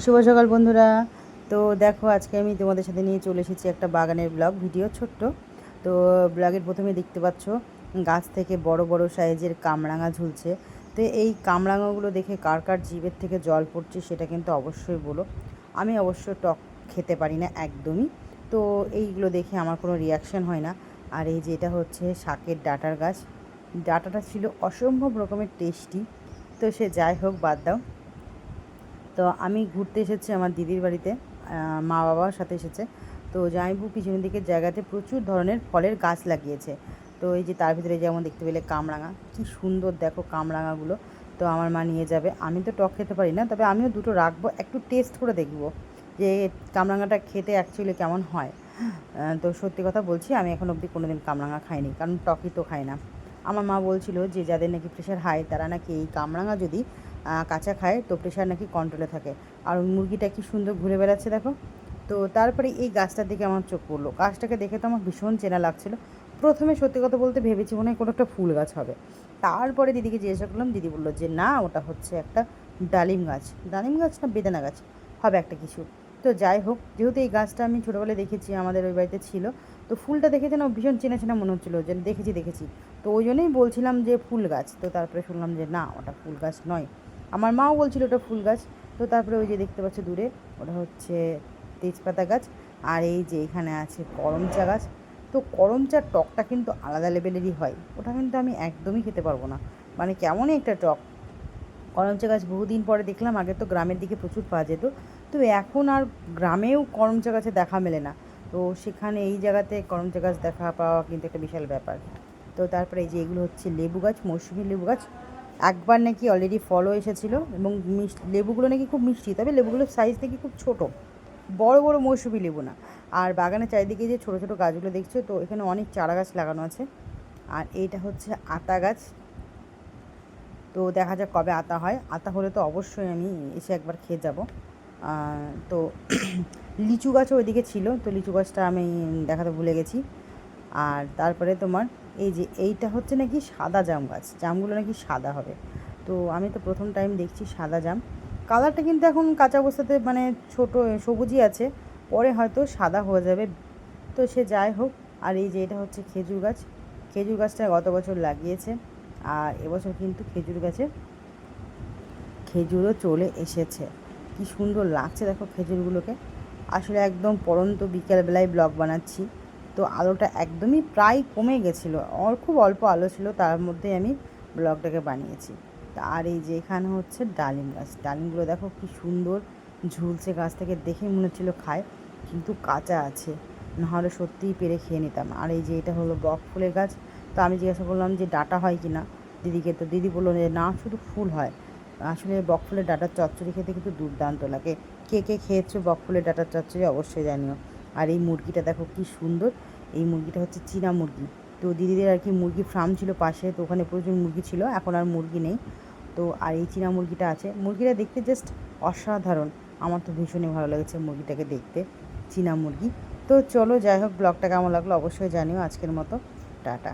শুভ সকাল বন্ধুরা। তো দেখো, আজকে আমি তোমাদের সাথে নিয়ে চলে এসেছি একটা বাগানের ব্লগ ভিডিও, ছোট্ট। তো ব্লগের প্রথমে দেখতে পাচ্ছ গাছ থেকে বড় বড় সাইজের কামরাঙা ঝুলছে। তো এই কামরাঙাগুলো দেখে কার কার জিভের থেকে জল পড়ছে সেটা কিন্তু অবশ্যই বলো। আমি অবশ্য টক খেতে পারি না একদমই। তো এইগুলো দেখে আমার কোনো রিয়াকশান হয় না। আর এই যে এটা হচ্ছে শাকের ডাঁটার গাছ। ডাঁটাটা ছিল অসম্ভব রকমের টেস্টি। তো সে যাই হোক, বাদ দাও। তো আমি ঘুরতে এসেছি আমার দিদির বাড়িতে, মা বাবার সাথে এসেছে। তো জামাইবু পিছনের দিকের জায়গাতে প্রচুর ধরনের ফলের গাছ লাগিয়েছে। তো এই যে তার ভিতরে যেমন দেখতে পেলে কামরাঙা, কী সুন্দর দেখো কামরাঙাগুলো। তো আমার মা নিয়ে যাবে। আমি তো টক খেতে পারি না, তবে আমিও দুটো রাখবো, একটু টেস্ট করে দেখব যে কামরাঙাটা খেতে অ্যাকচুয়ালি কেমন হয়। তো সত্যি কথা বলছি, আমি এখন অবধি কোনো দিন কামরাঙা খাইনি, কারণ টকই তো খাই না। আমার মা বলছিল যে যাদের নাকি প্রেশার হাই তারা নাকি এই কামরাঙা যদি কাঁচা খায় তো প্রেশার নাকি কন্ট্রোলে থাকে। আর মুরগিটা কি সুন্দর ঘুরে বেড়াচ্ছে দেখো। তো তারপরে এই গাছটার দিকে আমার চোখ পড়লো। গাছটাকে দেখে তো আমার ভীষণ চেনা লাগছিলো। প্রথমে সত্যি কথা বলতে ভেবেছি মনে হয় কোনো একটা ফুল গাছ হবে। তারপরে দিদিকে জিজ্ঞাসা করলাম, দিদি বললো যে না, ওটা হচ্ছে একটা ডালিম গাছ। ডালিম গাছ না বেদানা গাছ হবে একটা কিছু। তো যাই হোক, যেহেতু এই গাছটা আমি ছোটোবেলায় দেখেছি, আমাদের ওই বাড়িতে ছিল। তো ফুলটা দেখে যেন ভীষণ চেনা চেনা মনে হচ্ছিলো, যে দেখেছি। তো ওই জন্যই বলছিলাম যে ফুল গাছ। তো তারপরে শুনলাম যে না, ওটা ফুল গাছ নয়। আমার মাও বলছিল ওটা ফুল গাছ। তো তারপরে ওই যে দেখতে পাচ্ছ দূরে, ওটা হচ্ছে তেজপাতা গাছ। আর এই যে এখানে আছে করমচা গাছ। তো করমচার টকটা কিন্তু আলাদা লেভেলেরই হয়, ওটা কিন্তু আমি একদমই খেতে পারবো না, মানে কেমনই একটা টক। করমচা গাছ বহুদিন পরে দেখলাম। আগে তো গ্রামের দিকে প্রচুর পাওয়া যেত, তো এখন আর গ্রামেও করমচা গাছে দেখা মেলে না। তো সেখানে এই জায়গাতে করমচা গাছ দেখা পাওয়া কিন্তু একটা বিশাল ব্যাপার। তো তারপরে এই যে এগুলো হচ্ছে লেবু গাছ, মৌসুমি লেবু গাছ। একবার নাকি অলরেডি ফলও এসেছিলো, এবং লেবুগুলো নাকি খুব মিষ্টি, তবে লেবুগুলোর সাইজ নাকি খুব ছোট, বড় বড় মৌসুমি লেবু না। আর বাগানের চারিদিকে যে ছোটো ছোটো গাছগুলো দেখছো, তো এখানে অনেক চারা গাছ লাগানো আছে। আর এইটা হচ্ছে আতা গাছ। তো দেখা যাক কবে আতা হয়। আতা হলে তো অবশ্যই আমি এসে একবার খেয়ে যাব। তো লিচু গাছও ওইদিকে ছিল, তো লিচু গাছটা আমি দেখাতে ভুলে গেছি। আর তারপরে তোমার এই যে এইটা হচ্ছে নাকি সাদা জাম গাছ, জামগুলো নাকি সাদা হবে। তো আমি তো প্রথম টাইম দেখছি সাদা জাম। কালারটা কিন্তু এখন কাঁচা অবস্থাতে মানে ছোটো সবুজই আছে, পরে হয়তো সাদা হয়ে যাবে। তো সে যাই হোক। আর এই যে এটা হচ্ছে খেজুর গাছ। খেজুর গাছটা গত বছর লাগিয়েছে, আর এবছর কিন্তু খেজুর গাছে খেজুরও চলে এসেছে। কি সুন্দর লাগছে দেখো খেজুরগুলোকে। আসলে একদম পড়ন্ত বিকেলবেলায় ব্লগ বানাচ্ছি, তো আলোটা একদমই প্রায় কমে গেছিলো, খুব অল্প আলো ছিল, তার মধ্যে আমি ব্লগটাকে বানিয়েছি। আর এই যে এখানে হচ্ছে ডালিম গাছ। ডালিমগুলো দেখো কি সুন্দর ঝুলছে গাছ থেকে, দেখে মনে হচ্ছিলো খায়, কিন্তু কাঁচা আছে, নাহলে সত্যিই পেরে খেয়ে নিতাম। আর এই যে এটা হলো বক ফুলের গাছ। তো আমি জিজ্ঞাসা করলাম যে ডাঁটা হয় কি না দিদিকে, তো দিদি বললো যে না, শুধু ফুল হয়। আসলে বকফুলের ডাঁটার চচ্চড়ি খেতে কিন্তু দুর্দান্ত লাগে। কে কে খেয়েছো বকফুলের ডাঁটার চচ্চড়ি অবশ্যই জানিও। আর এই মুরগিটা দেখো কি সুন্দর। এই মুরগিটা হচ্ছে চীনা মুরগি। তো দিদিদের আর কি মুরগি ফার্ম ছিল পাশে, তো ওখানে প্রচুর মুরগি ছিল, এখন আর মুরগি নেই। তো আর এই চীনা মুরগিটা আছে। মুরগিটা দেখতে জাস্ট অসাধারণ। আমার তো ভীষণই ভালো লেগেছে মুরগিটাকে দেখতে, চীনা মুরগি। তো চলো যাই হোক, ব্লগটা কেমন লাগলো অবশ্যই জানিও। আজকের মতো টাটা।